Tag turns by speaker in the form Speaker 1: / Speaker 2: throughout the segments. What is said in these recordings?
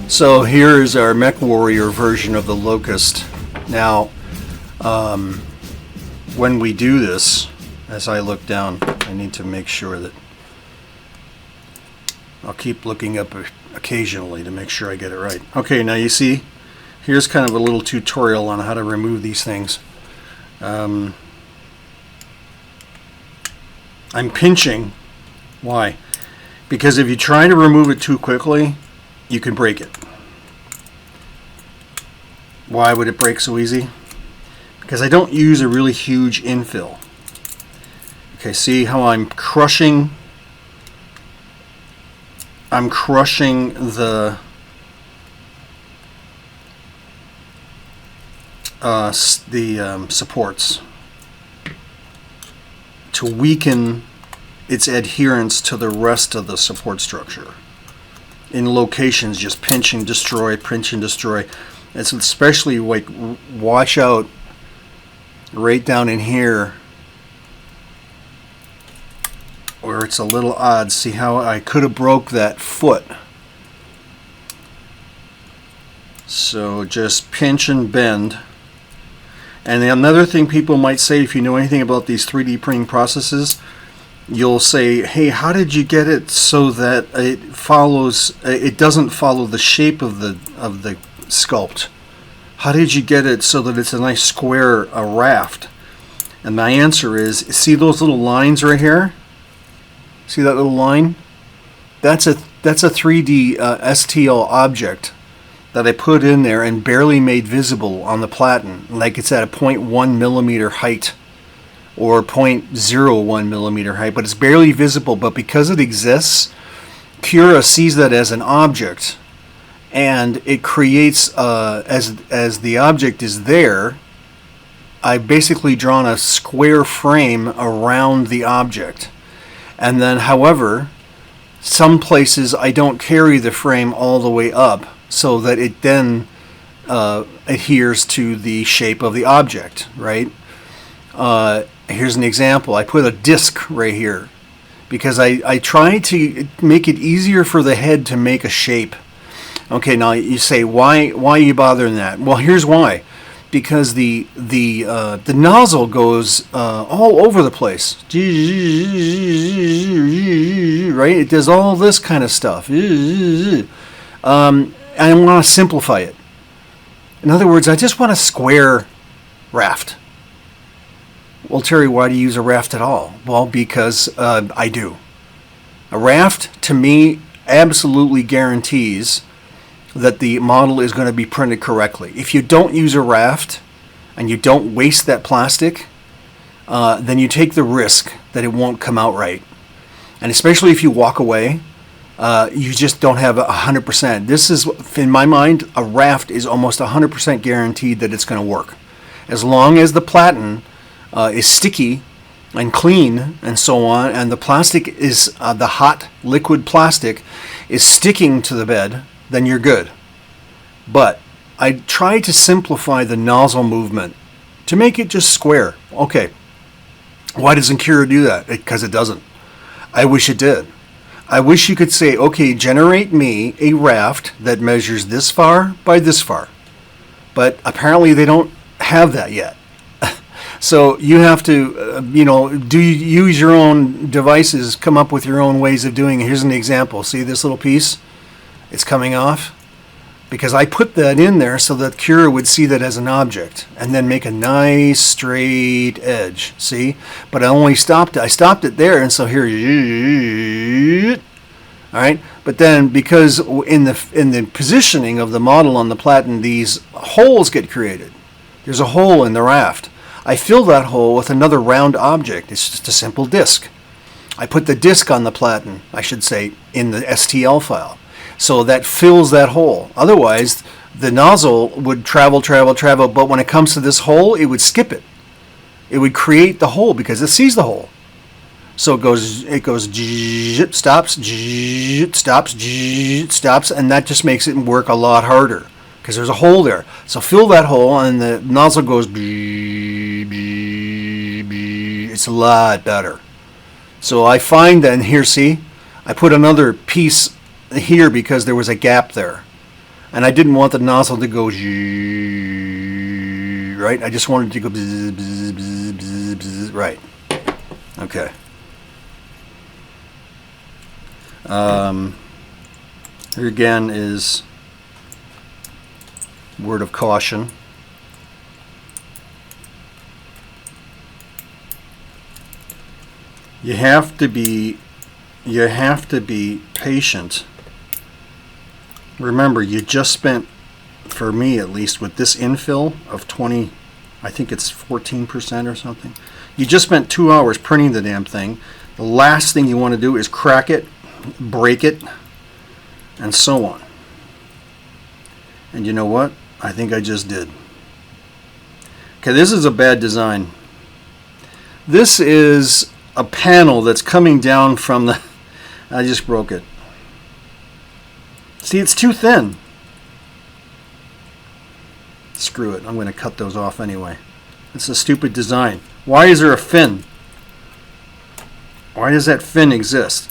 Speaker 1: So here is our Mech Warrior version of the Locust. Now, when we do this, as I look down, I need to make sure that I'll keep looking up occasionally to make sure I get it right. Okay, now you see, here's kind of a little tutorial on how to remove these things. I'm pinching. Why? Because if you try to remove it too quickly, you can break it. Why would it break so easy? Because I don't use a really huge infill. Okay, see how I'm crushing the supports to weaken its adherence to the rest of the support structure. In locations, just pinch and destroy, pinch and destroy. It's especially like watch out right down in here where it's a little odd. See how I could have broke that foot. So just pinch and bend. And another thing people might say, if you know anything about these 3D printing processes, you'll say, hey, how did you get it so that it doesn't follow the shape of the sculpt? How did you get it so that it's a nice square raft? And my answer is, see those little lines right here? See that little line? That's a 3D STL object that I put in there and barely made visible on the platen, like it's at a 0.1 millimeter height or 0.01 millimeter height, but it's barely visible. But because it exists, Cura sees that as an object, and it creates as the object is there, I've basically drawn a square frame around the object. And then, however, some places I don't carry the frame all the way up so that it then adheres to the shape of the object, right? Here's an example. I put a disc right here because I try to make it easier for the head to make a shape. Okay, now you say, why are you bothering that? Well, here's why. Because the nozzle goes all over the place, right? It does all this kind of stuff. And I want to simplify it. In other words, I just want a square raft. Well, Terry, why do you use a raft at all? Well, because I do. A raft, to me, absolutely guarantees that the model is going to be printed correctly. If you don't use a raft and you don't waste that plastic, then you take the risk that it won't come out right. And especially if you walk away, you just don't have 100%. This is, in my mind, a raft is almost 100% guaranteed that it's going to work. As long as the platen is sticky and clean and so on, and the plastic is, the hot liquid plastic is sticking to the bed, then you're good. But I try to simplify the nozzle movement to make it just square. Okay, why doesn't Cura do that? Because it doesn't. I wish it did. I wish you could say, okay, generate me a raft that measures this far by this far. But apparently they don't have that yet. So you have to, use your own devices, come up with your own ways of doing it. Here's an example. See this little piece? It's coming off because I put that in there so that Cura would see that as an object and then make a nice straight edge. See? But I stopped it there, and so here, all right. But then because in the positioning of the model on the platen, these holes get created. There's a hole in the raft. I fill that hole with another round object. It's just a simple disc. I put the disc on the platen, I should say, in the STL file. So that fills that hole. Otherwise, the nozzle would travel, but when it comes to this hole, it would skip it. It would create the hole because it sees the hole. So it goes, stops, stops, and that just makes it work a lot harder because there's a hole there. So fill that hole, and the nozzle goes, it's a lot better. So I find that, and here, see, I put another piece here because there was a gap there. And I didn't want the nozzle to go right. I just wanted it to go bzz, bzz, bzz, bzz, bzz, right. Okay. Here again is word of caution. You have to be patient. Remember, you just spent, for me at least, with this infill of 20, I think it's 14% or something. You just spent 2 hours printing the damn thing. The last thing you want to do is crack it, break it, and so on. And you know what? I think I just did. Okay, this is a bad design. This is a panel that's coming down from the... I just broke it. See, it's too thin. Screw it. I'm going to cut those off anyway. It's a stupid design. Why is there a fin? Why does that fin exist?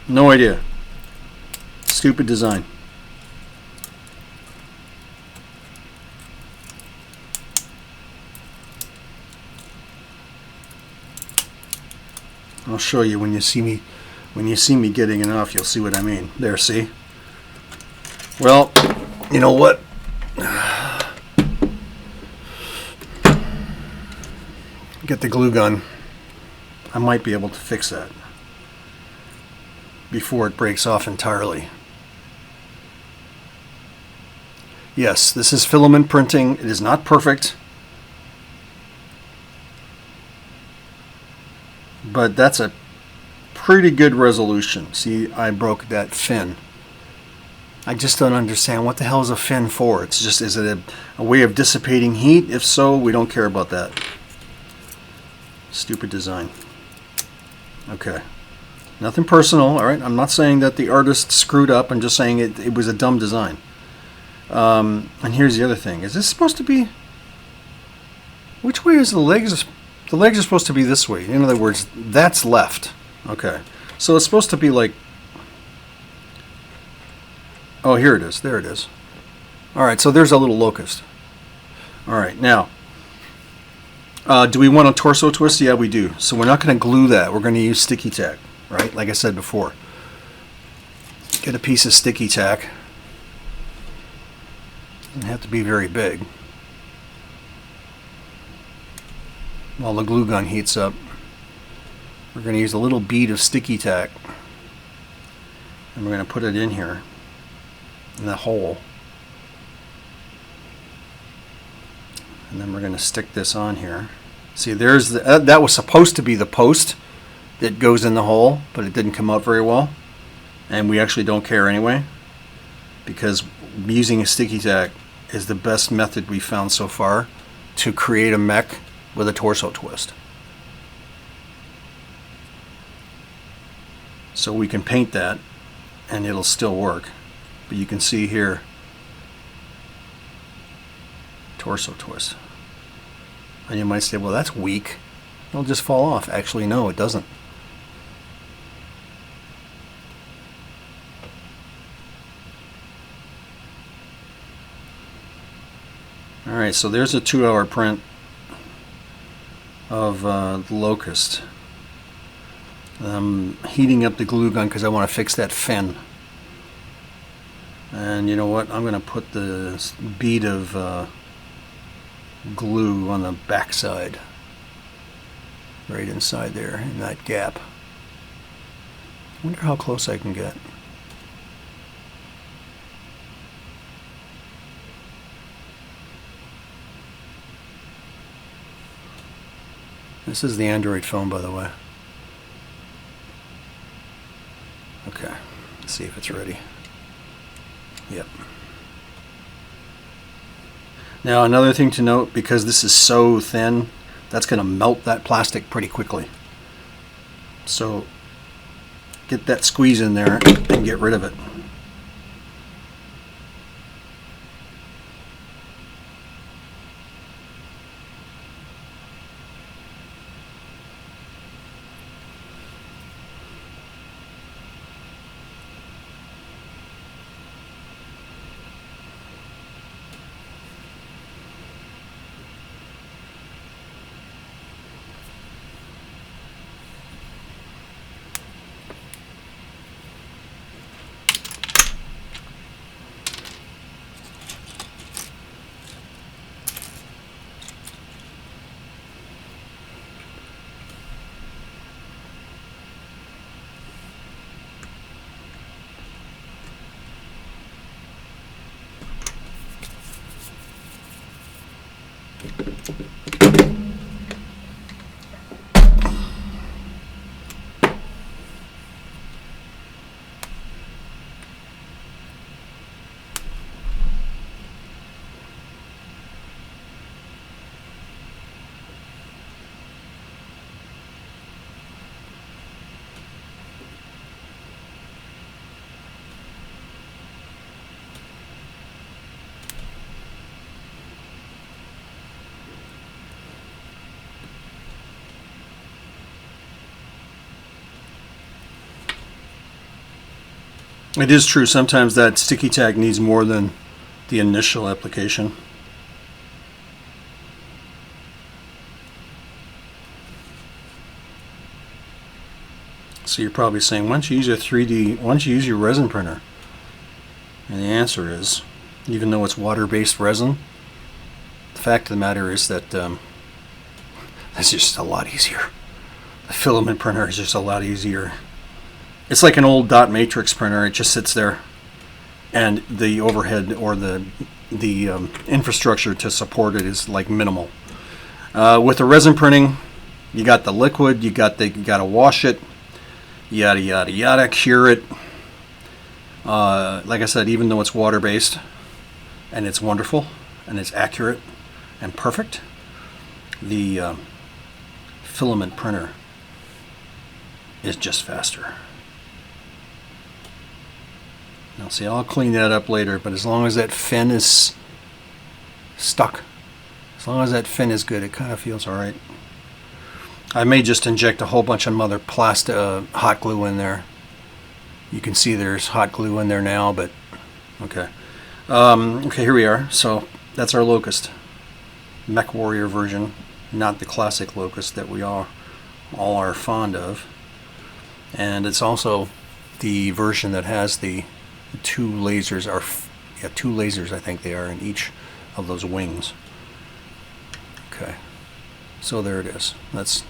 Speaker 1: No idea. Stupid design. I'll show you when you see me getting it off, you'll see what I mean. There, see? Well, you know what? Get the glue gun. I might be able to fix that before it breaks off entirely. Yes, this is filament printing. It is not perfect, but that's a pretty good resolution. See, I broke that fin. I just don't understand what the hell is a fin for. It's just, is it a way of dissipating heat? If so, we don't care about that. Stupid design. Okay. Nothing personal, all right? I'm not saying that the artist screwed up. I'm just saying it was a dumb design. And here's the other thing. Is this supposed to be... Which way is the legs? The legs are supposed to be this way. In other words, that's left. Okay. So it's supposed to be like... Oh, here it is. There it is. All right, so there's a little locust. All right, now... do we want a torso twist? Yeah, we do. So we're not going to glue that. We're going to use sticky tack, right? Like I said before. Get a piece of sticky tack. Doesn't have to be very big. While the glue gun heats up, we're going to use a little bead of sticky tack. And we're going to put it in here, in the hole. And then we're going to stick this on here. See, there's the, that was supposed to be the post that goes in the hole, but it didn't come out very well. And we actually don't care anyway, because using a sticky tack is the best method we've found so far to create a mech with a torso twist. So we can paint that and it'll still work. But you can see here, torso twist. And you might say, well, that's weak. It'll just fall off. Actually, no, it doesn't. Alright, so there's a 2-hour print of the Locust. I'm heating up the glue gun because I want to fix that fin. And you know what? I'm going to put the bead of glue on the back side, right inside there in that gap. I wonder how close I can get. This is the Android phone, by the way. Okay, let's see if it's ready. Yep. Now another thing to note, because this is so thin, that's going to melt that plastic pretty quickly. So get that squeeze in there and get rid of it. It is true, sometimes that sticky tack needs more than the initial application. So you're probably saying, why don't you use your 3D, why don't you use your resin printer? And the answer is, even though it's water-based resin, the fact of the matter is that it's just a lot easier. The filament printer is just a lot easier. It's like an old dot matrix printer. It just sits there, and the overhead or the infrastructure to support it is like minimal. With the resin printing, you got the liquid, you got to wash it, yada yada yada, cure it. Like I said, even though it's water based, and it's wonderful, and it's accurate and perfect, the filament printer is just faster. Now see, I'll clean that up later, but as long as that fin is stuck, as long as that fin is good, it kind of feels alright. I may just inject a whole bunch of mother plastic hot glue in there. You can see there's hot glue in there now, but okay. Okay, here we are. So that's our Locust. Mech Warrior version, not the classic Locust that we all are fond of. And it's also the version that has the two lasers, two lasers I think they are in each of those wings. Okay, so there it is. Let's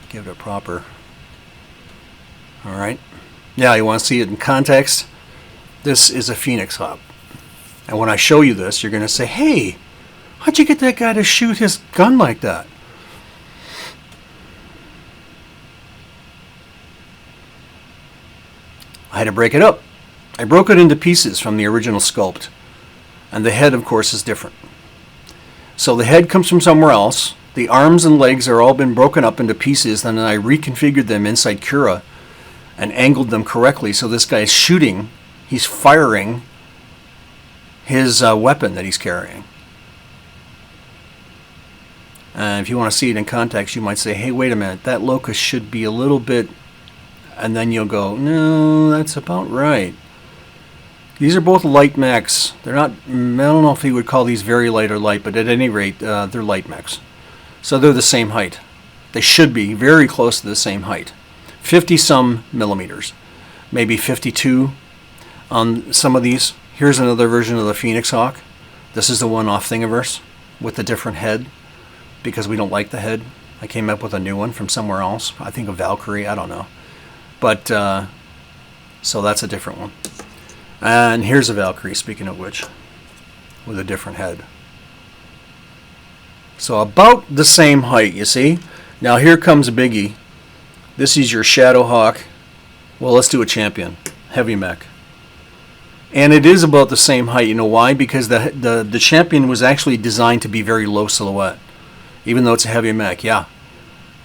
Speaker 1: give it a proper. Alright, yeah, you want to see it in context. This is a Phoenix Hawk, and when I show you this, you're going to say, hey, how'd you get that guy to shoot his gun like that? I had to break it up. I broke it into pieces from the original sculpt, and the head, of course, is different. So the head comes from somewhere else. The arms and legs are all been broken up into pieces, and then I reconfigured them inside Cura and angled them correctly. So this guy is shooting, he's firing his weapon that he's carrying. And if you want to see it in context, you might say, hey, wait a minute, that Locust should be a little bit, and then you'll go, no, that's about right. These are both light mechs. They're not, I don't know if you would call these very light or light, but at any rate, they're light mechs. So they're the same height. They should be very close to the same height. 50-some millimeters. Maybe 52 on some of these. Here's another version of the Phoenix Hawk. This is the one off Thingiverse with the different head, because we don't like the head. I came up with a new one from somewhere else. I think a Valkyrie, I don't know. But, so that's a different one. And here's a Valkyrie, speaking of which, with a different head. So about the same height, you see? Now here comes a biggie. This is your Shadow Hawk. Well, let's do a Champion. Heavy mech. And it is about the same height. You know why? Because the Champion was actually designed to be very low silhouette, even though it's a heavy mech, yeah.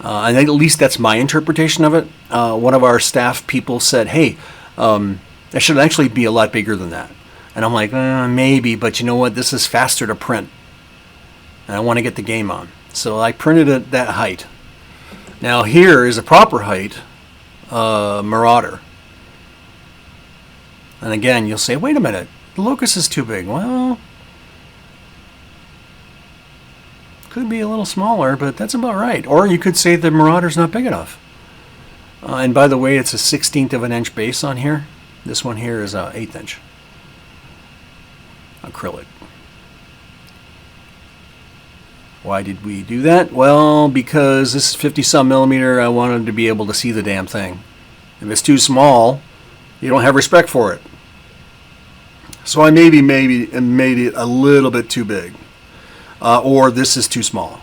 Speaker 1: And at least that's my interpretation of it. One of our staff people said, hey, that should actually be a lot bigger than that. And I'm like, maybe, but you know what? This is faster to print. And I want to get the game on. So I printed it that height. Now here is a proper height, Marauder. And again, you'll say, wait a minute, the Locust is too big. Well, could be a little smaller, but that's about right. Or you could say the Marauder's not big enough. And by the way, it's a 1/16 of an inch base on here. This one here is an 1/8 inch acrylic. Why did we do that? Well, because this is 50-some millimeter, I wanted to be able to see the damn thing. If it's too small, you don't have respect for it. So I maybe made it a little bit too big. or this is too small.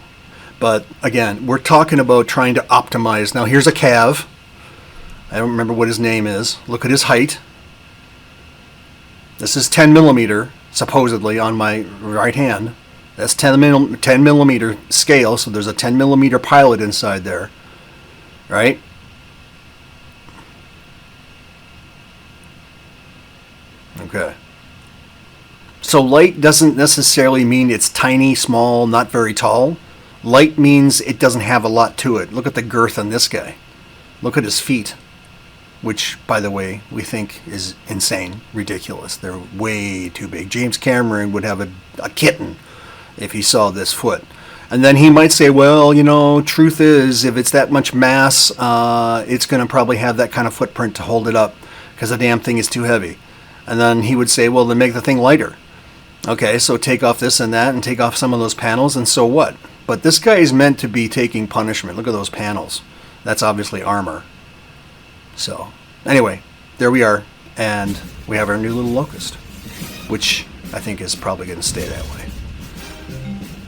Speaker 1: But again, we're talking about trying to optimize. Now here's a cav. I don't remember what his name is. Look at his height. This is 10 millimeter, supposedly, on my right hand. That's 10 millimeter scale, so there's a 10 millimeter pilot inside there, right? Okay. So light doesn't necessarily mean it's tiny, small, not very tall. Light means it doesn't have a lot to it. Look at the girth on this guy. Look at his feet, which, by the way, we think is insane, ridiculous. They're way too big. James Cameron would have a kitten if he saw this foot. And then he might say, well, you know, truth is, if it's that much mass, it's going to probably have that kind of footprint to hold it up because the damn thing is too heavy. And then he would say, well, then make the thing lighter. Okay, so take off this and that and take off some of those panels, and so what? But this guy is meant to be taking punishment. Look at those panels. That's obviously armor. So, anyway, there we are. And we have our new little Locust, which I think is probably going to stay that way.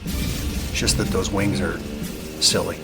Speaker 1: It's just that those wings are silly.